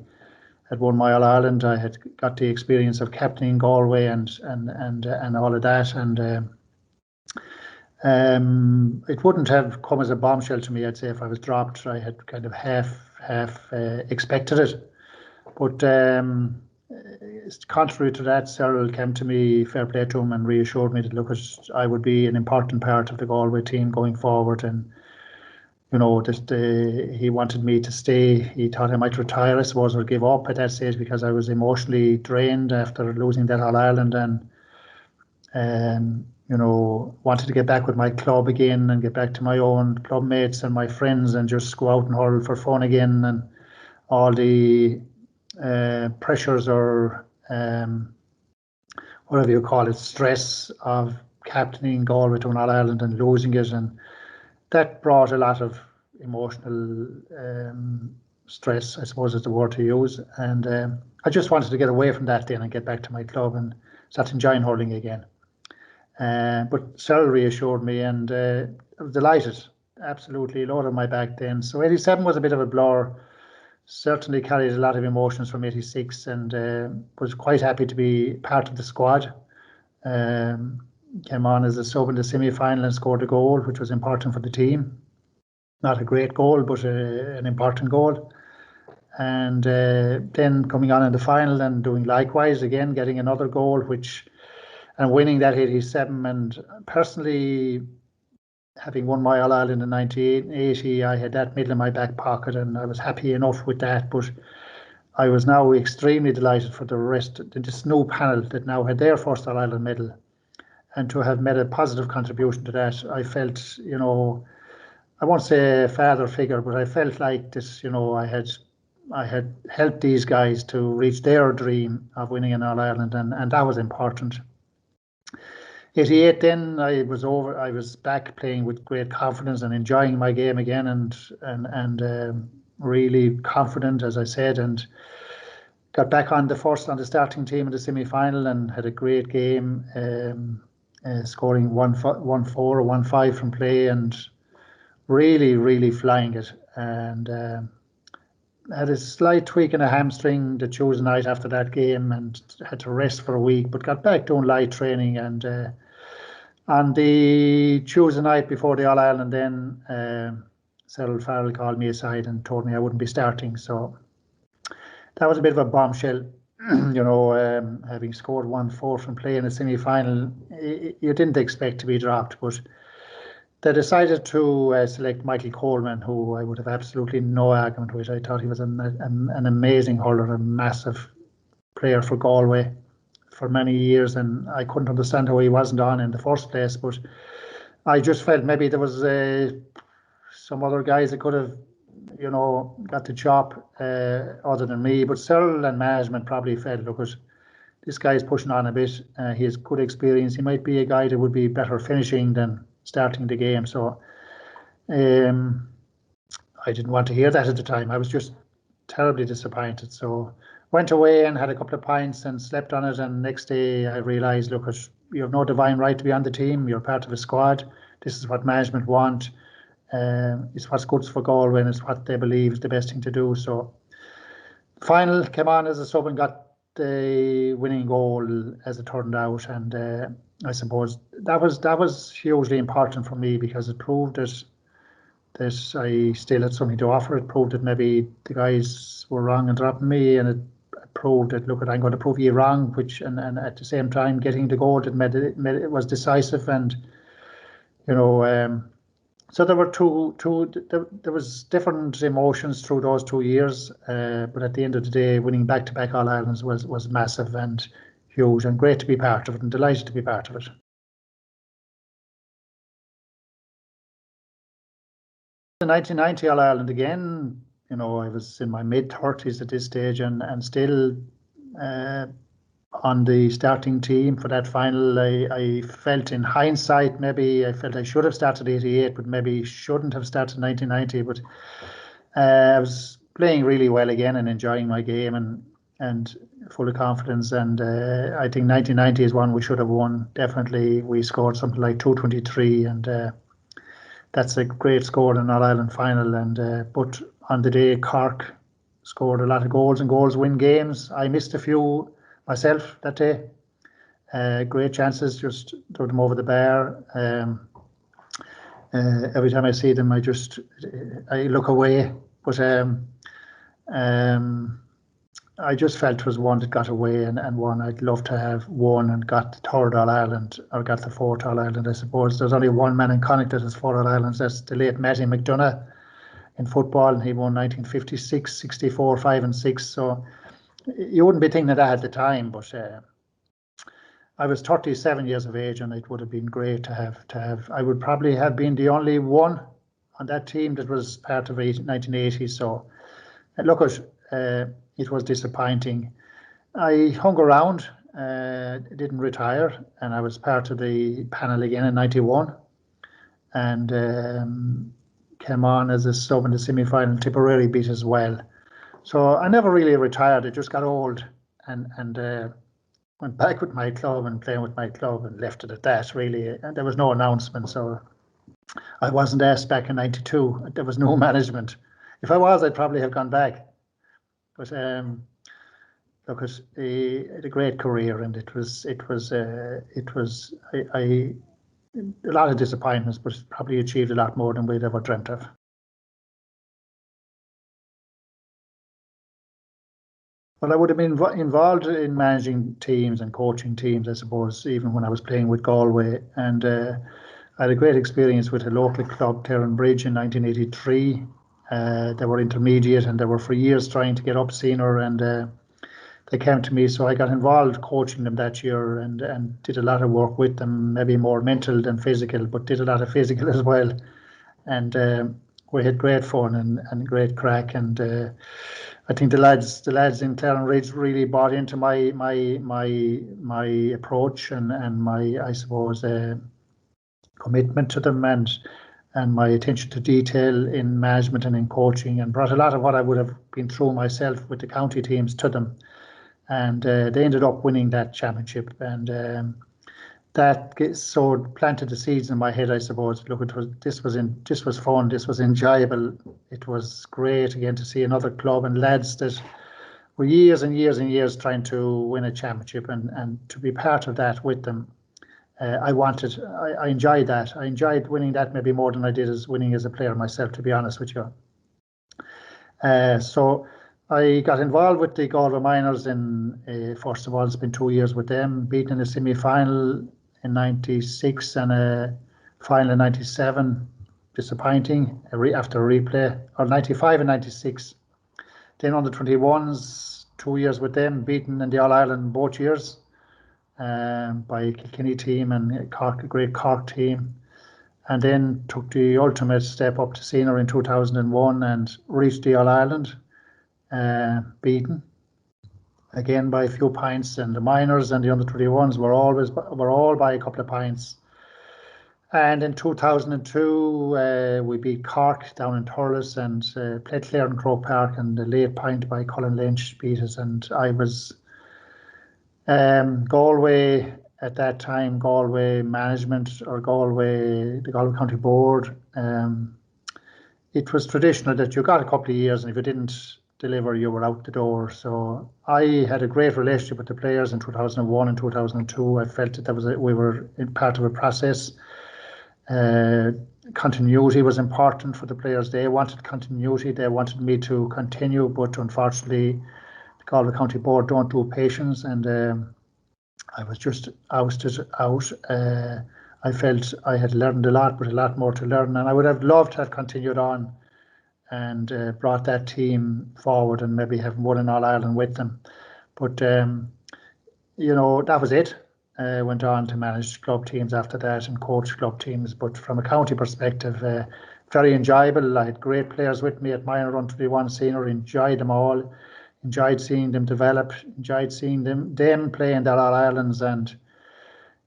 had won my All-Ireland. I had got the experience of captaining Galway and all of that, and it wouldn't have come as a bombshell to me, I'd say, if I was dropped. I had kind of half expected it, but contrary to that, Cyril came to me, fair play to him, and reassured me that, look, I would be an important part of the Galway team going forward, and that he wanted me to stay. He thought I might retire, I suppose, or give up at that stage, because I was emotionally drained after losing that All-Ireland, and wanted to get back with my club again and get back to my own club mates and my friends and just go out and hurl for fun again, and all the pressures or whatever you call it, stress of captaining Galway to an All-Ireland and losing it, and that brought a lot of emotional stress, I suppose is the word to use, and I just wanted to get away from that then and get back to my club and start enjoying hurling again. But Cyril reassured me, and I was delighted, absolutely loaded my back then. So 87 was a bit of a blur. Certainly carried a lot of emotions from 86, and was quite happy to be part of the squad. Came on as a sub in the semi-final and scored a goal, which was important for the team. Not a great goal, but an important goal. And then coming on in the final and doing likewise again, getting another goal, and winning that 87. And personally, having won my All-Ireland in 1980, I had that medal in my back pocket, and I was happy enough with that. But I was now extremely delighted for the rest, this new panel that now had their first All-Ireland medal, and to have made a positive contribution to that. I felt, I won't say a father figure, but I felt like this, I had helped these guys to reach their dream of winning an All-Ireland, and that was important. 88, then I was back playing with great confidence and enjoying my game again, and really confident, as I said, and got back on the starting team in the semi-final and had a great game, scoring 1-4 or 1-5 from play, and really flying it, and had a slight tweak in a hamstring the Tuesday night after that game, and had to rest for a week, but got back doing light training. And on the Tuesday night before the All-Ireland, then Cyril Farrell called me aside and told me I wouldn't be starting. So that was a bit of a bombshell. Having scored 1-4 from play in a semi-final, you didn't expect to be dropped, but they decided to select Michael Coleman, who I would have absolutely no argument with. I thought he was an amazing hurler, a massive player for Galway for many years, and I couldn't understand how he wasn't on in the first place. But I just felt maybe there was some other guys that could have, got the chop other than me. But Cyril and management probably felt, look, this guy's pushing on a bit. He has good experience. He might be a guy that would be better finishing than starting the game. So I didn't want to hear that at the time. I was just terribly disappointed. So went away and had a couple of pints and slept on it. And next day I realised, look, you have no divine right to be on the team. You're part of a squad. This is what management want. It's what's good for Galway, and it's what they believe is the best thing to do. So final came on as a sub and got the winning goal, as it turned out, and I suppose that was hugely important for me, because it proved that I still had something to offer. It proved that maybe the guys were wrong in dropping me, and it proved that, look, I'm going to prove you wrong, and at the same time getting the goal that made it was decisive. And so there were there was different emotions through those 2 years, but at the end of the day, winning back-to-back All-Irelands was massive and huge, and great to be part of it, and delighted to be part of it. The 1990 All-Ireland again, I was in my mid-30s at this stage, and still on the starting team for that final. I felt in hindsight, maybe I felt I should have started 88, but maybe shouldn't have started 1990. But I was playing really well again and enjoying my game and full of confidence. And I think 1990 is one we should have won. Definitely, we scored something like 223, and that's a great score in an All-Ireland final. And but on the day, Cork scored a lot of goals, and goals win games. I missed a few myself that day. Great chances, just throw them over the bar. Every time I see them, I look away. But I just felt it was one that got away, and one I'd love to have won and got the third All Ireland, or got the fourth All Ireland, I suppose. There's only one man in Connacht that has four All Irelands. That's the late Matty McDonagh in football, and he won 1956, 64, 5 and 6. So you wouldn't be thinking of that at the time, but I was 37 years of age, and it would have been great to have. I would probably have been the only one on that team that was part of 1980. So look, it was disappointing. I hung around, didn't retire, and I was part of the panel again in 91, and came on as a sub in the semi-final. Tipperary beat as well. So I never really retired. I just got old and went back with my club and playing with my club, and left it at that, really. And there was no announcement, so I wasn't asked back in 92. There was no management. If I was, I'd probably have gone back. But look, it's a great career, and it was a lot of disappointments, but probably achieved a lot more than we'd ever dreamt of. Well, I would have been involved in managing teams and coaching teams, I suppose, even when I was playing with Galway. And I had a great experience with a local club, Bridge, in 1983. They were intermediate, and they were for years trying to get up senior, and they came to me. So I got involved coaching them that year, and did a lot of work with them, maybe more mental than physical, but did a lot of physical as well. And we had great fun and great crack, and I think the lads in Ridge really bought into my approach and my, I suppose, commitment to them, and my attention to detail in management and in coaching, and brought a lot of what I would have been through myself with the county teams to them. And they ended up winning that championship, and that planted the seeds in my head, I suppose. Look, this was fun, this was enjoyable, it was great again to see another club and lads that were years and years and years trying to win a championship, and to be part of that with them. I enjoyed that. I enjoyed winning that maybe more than I did as winning as a player myself, to be honest with you. So I got involved with the Galway Minors in, first of all, it's been 2 years with them, beaten in a semi-final in 96 and a final in 97, disappointing after a replay, or 95 and 96. Then under 21s, 2 years with them, beaten in the All-Ireland both years by a Kilkenny team and a great Cork team. And then took the ultimate step up to senior in 2001 and reached the All-Ireland, beaten again by a few pints, and the minors and the under 21s were all by a couple of pints. And in 2002 we beat Cork down in Thurles, and played Clare in Croke Park, and a late pint by Colin Lynch beat us. And I was Galway at that time, Galway management, or the Galway County Board. It was traditional that you got a couple of years, and if you didn't deliver, you were out the door. So I had a great relationship with the players in 2001 and 2002. I felt that we were in part of a process. Continuity was important for the players. They wanted continuity. They wanted me to continue, but unfortunately, the Galway County Board don't do patience, and I was just ousted out. I felt I had learned a lot, but a lot more to learn, and I would have loved to have continued on and brought that team forward and maybe have won an All-Ireland with them. But, that was it. Went on to manage club teams after that and coach club teams. But from a county perspective, very enjoyable. I had great players with me at minor, under 21, senior. Enjoyed them all. Enjoyed seeing them develop. Enjoyed seeing them play in their All-Irelands, and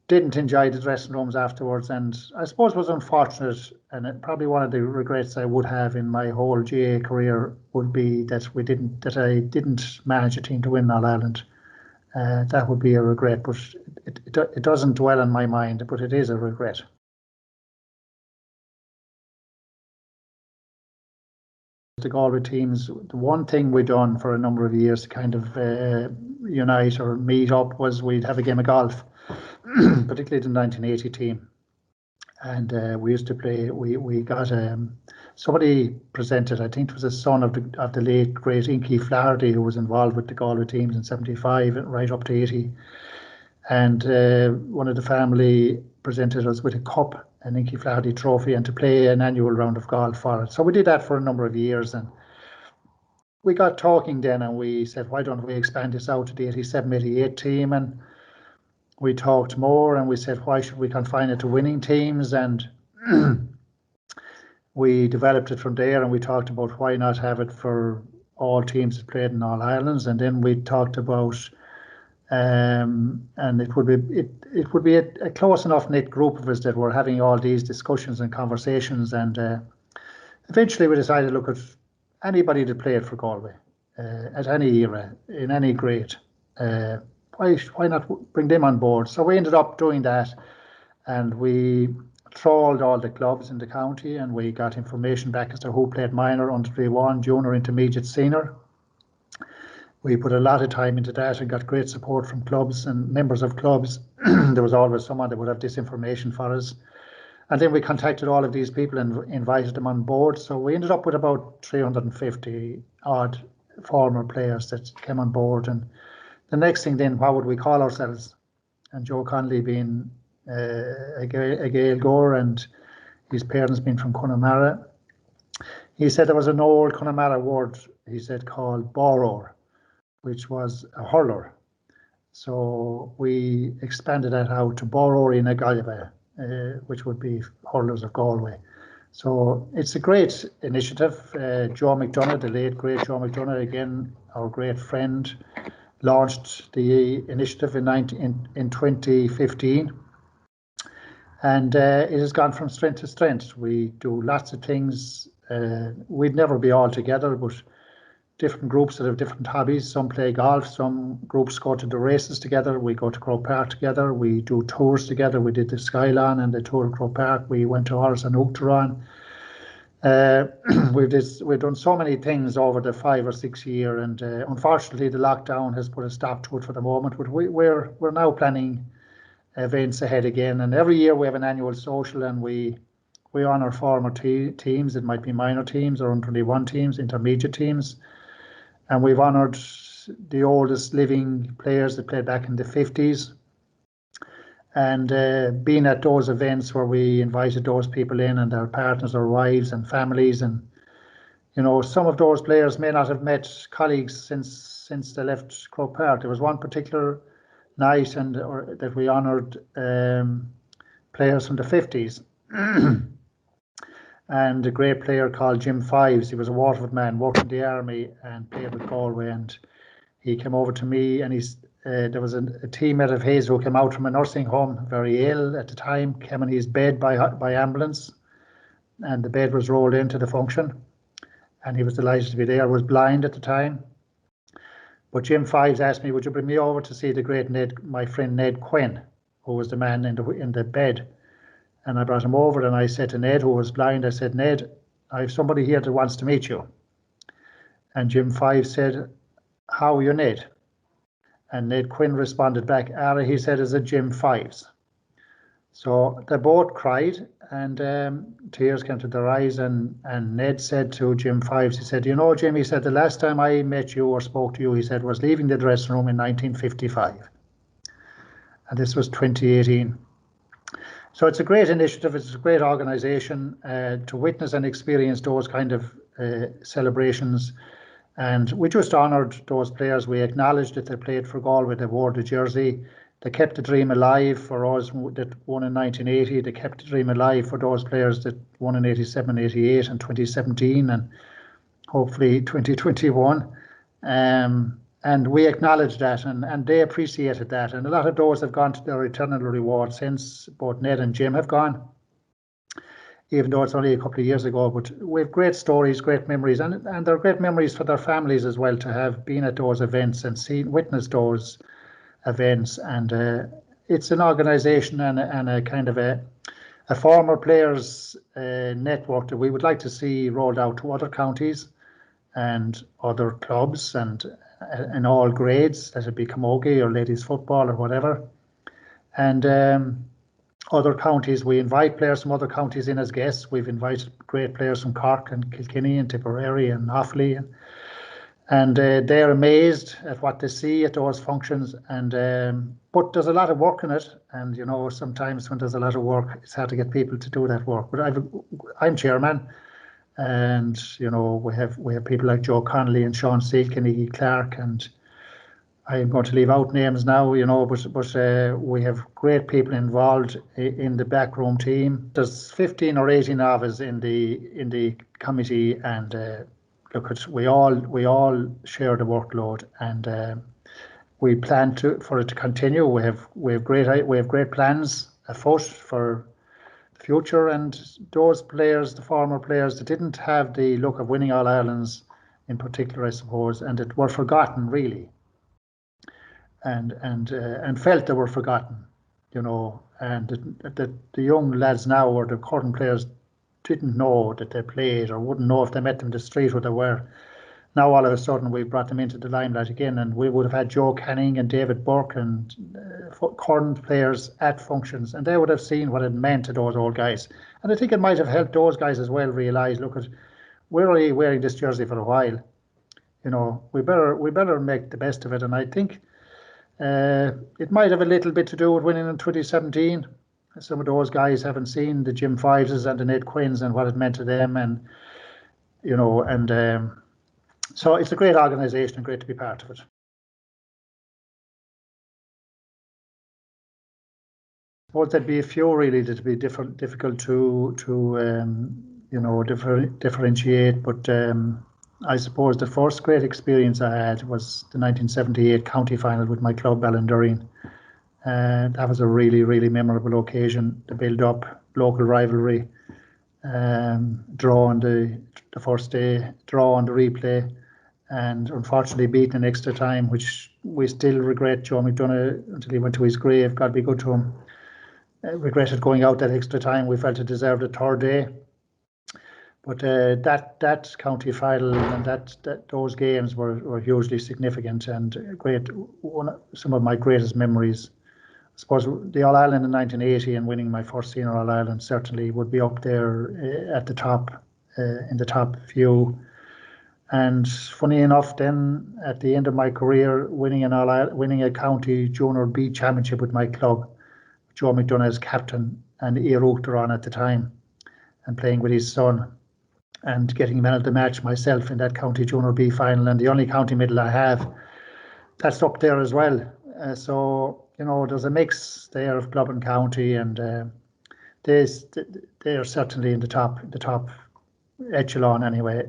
didn't enjoy the dressing rooms afterwards. And I suppose it was unfortunate, and probably one of the regrets I would have in my whole GA career would be that I didn't manage a team to win All-Ireland. That would be a regret, but it doesn't dwell in my mind, but it is a regret. The Galway teams, the one thing we'd done for a number of years to kind of unite or meet up was we'd have a game of golf, particularly the 1980 team. And we used to play, we got somebody presented, I think it was a son of the late great Inky Flaherty, who was involved with the Galway teams in 75 right up to 80. And one of the family presented us with a cup, an Inky Flaherty trophy, and to play an annual round of golf for it. So we did that for a number of years, and we got talking then, and we said, why don't we expand this out to the 87, 88 team? And we talked more, and we said, why should we confine it to winning teams? And we developed it from there, and we talked about why not have it for all teams that played in all Irelands. And then we talked about, and it would be a close enough knit group of us that were having all these discussions and conversations. And eventually we decided, look, at anybody that played for Galway at any era, in any grade, why not bring them on board? So we ended up doing that, and we trawled all the clubs in the county, and we got information back as to who played minor, under 21, junior, intermediate, senior. We put a lot of time into that and got great support from clubs and members of clubs. There was always someone that would have this information for us. And then we contacted all of these people and invited them on board. So we ended up with about 350 odd former players that came on board. And the next thing then, what would we call ourselves? And Joe Connolly being a Gaeilgeoir, and his parents being from Connemara. He said there was an old Connemara word, he said, called borrower, which was a hurler. So we expanded that out to borrower in a Galway, which would be hurlers of Galway. So it's a great initiative. Joe McDonagh, the late great Joe McDonagh, again, our great friend, launched the initiative in 2015. And it has gone from strength to strength. We do lots of things. We'd never be all together, but different groups that have different hobbies. Some play golf, some groups go to the races together. We go to Croke Park together. We do tours together. We did the Skylon and the tour of Croke Park. We went to Hurling and Uachtaráin. We've done so many things over the 5 or 6 year, and unfortunately the lockdown has put a stop to it for the moment. But we're now planning events ahead again, and every year we have an annual social, and we honour former teams. It might be minor teams or under 21 teams, intermediate teams, and we've honoured the oldest living players that played back in the 50s. And being at those events where we invited those people in, and their partners or wives and families, and you know, some of those players may not have met colleagues since they left Croke Park. There was one particular night that we honoured players from the 50s. And a great player called Jim Fives. He was a Waterford man, worked in the army and played with Galway. And he came over to me, and there was a teammate of his who came out from a nursing home, very ill at the time, came in his bed by ambulance, and the bed was rolled into the function. And he was delighted to be there. Was blind at the time. But Jim Fives asked me, would you bring me over to see the great Ned, my friend Ned Quinn, who was the man in the bed. And I brought him over, and I said to Ned, who was blind, I said, Ned, I have somebody here that wants to meet you. And Jim Fives said, how are you, Ned? And Ned Quinn responded back, Ara, he said, is it Jim Fives? So they both cried, and tears came to their eyes, and Ned said to Jim Fives, he said, you know, Jim, he said, the last time I met you or spoke to you, he said, was leaving the dressing room in 1955. And this was 2018. So it's a great initiative, it's a great organisation to witness and experience those kind of celebrations. And we just honoured those players. We acknowledged that they played for Galway, they wore the jersey. They kept the dream alive for us that won in 1980. They kept the dream alive for those players that won in 87, 88 and 2017 and hopefully 2021. And we acknowledged that, and they appreciated that. And a lot of those have gone to their eternal reward since. Both Ned and Jim have gone, even though it's only a couple of years ago. But we have great stories, great memories, and they're great memories for their families as well, to have been at those events and witnessed those events. And it's an organisation and a kind of a former players network that we would like to see rolled out to other counties and other clubs and in all grades, let it be camogie or ladies football or whatever. And other counties. We invite players from other counties in as guests. We've invited great players from Cork and Kilkenny and Tipperary and Offaly, and they're amazed at what they see at those functions. And but there's a lot of work in it, and you know, sometimes when there's a lot of work, it's hard to get people to do that work. But I'm chairman, and you know, we have people like Joe Connolly and Sean Steele, Kenny Clark, and I'm going to leave out names now, you know, but we have great people involved in the backroom team. There's 15 or 18 of us in the committee, and look, we all share the workload, and we plan for it to continue. We have great plans afoot for the future, and those players, the former players that didn't have the look of winning All Irelands in particular, I suppose, and that were forgotten really. And felt they were forgotten, you know, and that the young lads now, or the current players, didn't know that they played, or wouldn't know if they met them in the street what they were. Now all of a sudden we brought them into the limelight again, and we would have had Joe Canning and David Burke and current players at functions, and they would have seen what it meant to those old guys. And I think it might have helped those guys as well realise, look, we're only wearing this jersey for a while, you know, we better make the best of it. And I think it might have a little bit to do with winning in 2017. Some of those guys haven't seen the Jim Fiveses and the Ned Quinns and what it meant to them, and you know, and so it's a great organisation and great to be part of it. Well, there'd be a few really that'd be difficult to you know, differentiate, but I suppose the first great experience I had was the 1978 county final with my club, Ballinderreen. That was a really, really memorable occasion. The build-up, local rivalry, draw on the first day, draw on the replay, and unfortunately beaten in extra time, which we still regret. Joe McDonagh, until he went to his grave, God be good to him, regretted going out that extra time. We felt it deserved a third day. But that county final and those games were hugely significant and great. Some of my greatest memories. I suppose the All Ireland in 1980 and winning my first senior All Ireland certainly would be up there at the top, in the top few. And funny enough, then at the end of my career, winning a county junior B championship with my club, Joe McDonagh as captain and Ian Uachtar on at the time, and playing with his son, and getting man of the match myself in that county junior B final, and the only county medal I have, that's up there as well. So you know, there's a mix there of club and county, and they are certainly in the top echelon anyway.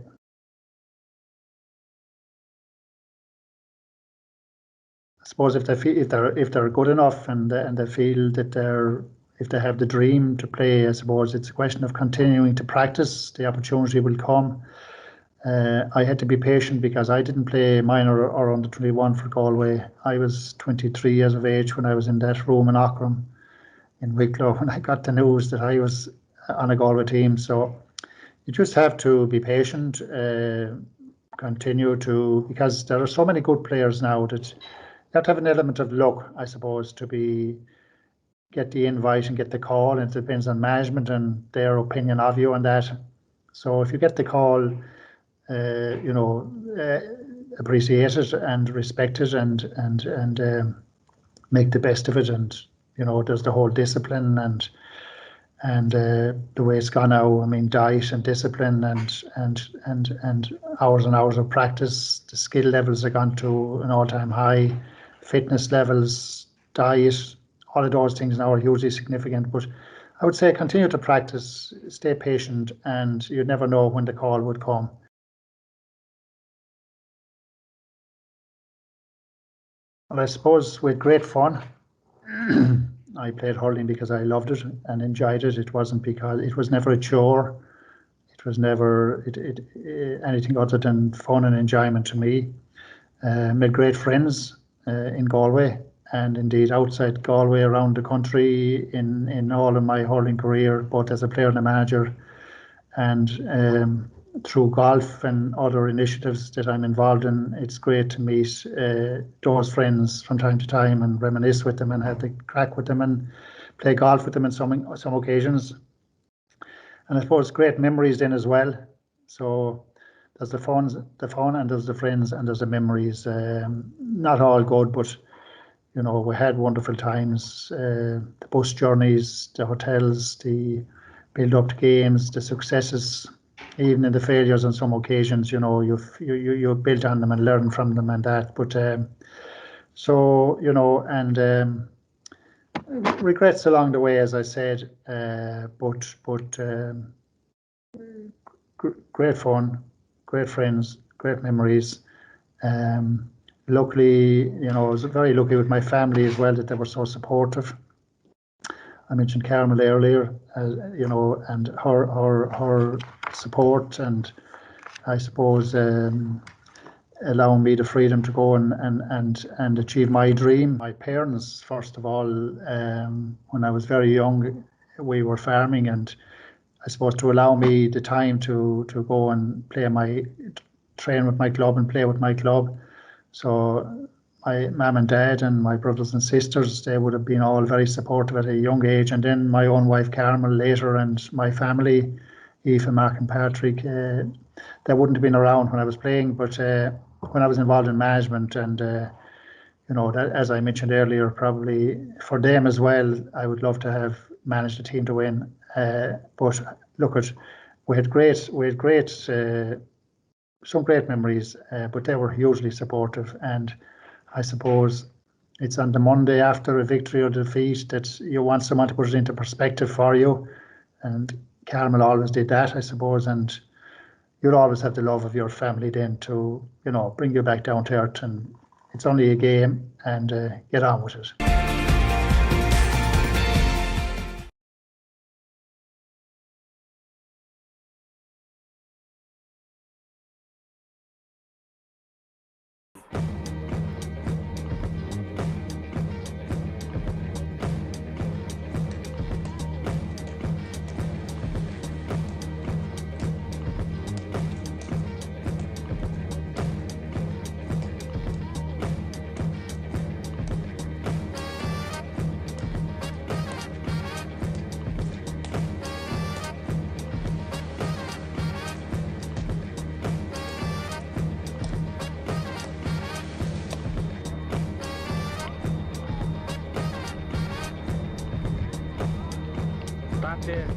I suppose if they're good enough and they feel that if they have the dream to play, I suppose it's a question of continuing to practice. The opportunity will come. I had to be patient because I didn't play minor or under 21 for Galway. I was 23 years of age when I was in that room in Aughrim in Wicklow when I got the news that I was on a Galway team. So you just have to be patient, continue to, because there are so many good players now that you have to have an element of luck, I suppose, to get the invite and get the call, and it depends on management and their opinion of you and that. So if you get the call, you know, appreciate it and respect it and make the best of it. And you know, there's the whole discipline and the way it's gone now. I mean, diet and discipline and hours and hours of practice. The skill levels have gone to an all-time high. Fitness levels, diet, all of those things now are hugely significant. But I would say continue to practice, stay patient, and you never know when the call would come. Well, I suppose with great fun. I played hurling because I loved it and enjoyed it. It wasn't because it was never a chore. It was never anything other than fun and enjoyment to me. Made great friends in Galway, and indeed outside Galway, around the country, in all of my hurling career, both as a player and a manager, and through golf and other initiatives that I'm involved in. It's great to meet those friends from time to time and reminisce with them and have the crack with them and play golf with them in some occasions. And I suppose great memories then as well. So there's the fun, and there's the friends, and there's the memories. Not all good, but we had wonderful times. The bus journeys, the hotels, the build up to games, the successes, even in the failures on some occasions. You built on them and learned from them and that. But regrets along the way, as I said. But great fun, great friends, great memories. Luckily, I was very lucky with my family as well, that they were so supportive. I mentioned Carmel earlier, and her support, and I suppose allowing me the freedom to go and achieve my dream. My parents, first of all, when I was very young, we were farming, and I suppose to allow me the time to go and train with my club and play with my club. So my mum and dad and my brothers and sisters, they would have been all very supportive at a young age. And then my own wife Carmel later, and my family, Eve and Mark and Patrick, they wouldn't have been around when I was playing, but when I was involved in management, and that, as I mentioned earlier, probably for them as well, I would love to have managed a team to win. But look, we had some great memories, but they were hugely supportive. And I suppose it's on the Monday after a victory or defeat that you want someone to put it into perspective for you. And Carmel always did that, I suppose. And you'll always have the love of your family then to, bring you back down to earth. And it's only a game, and get on with it. Back there.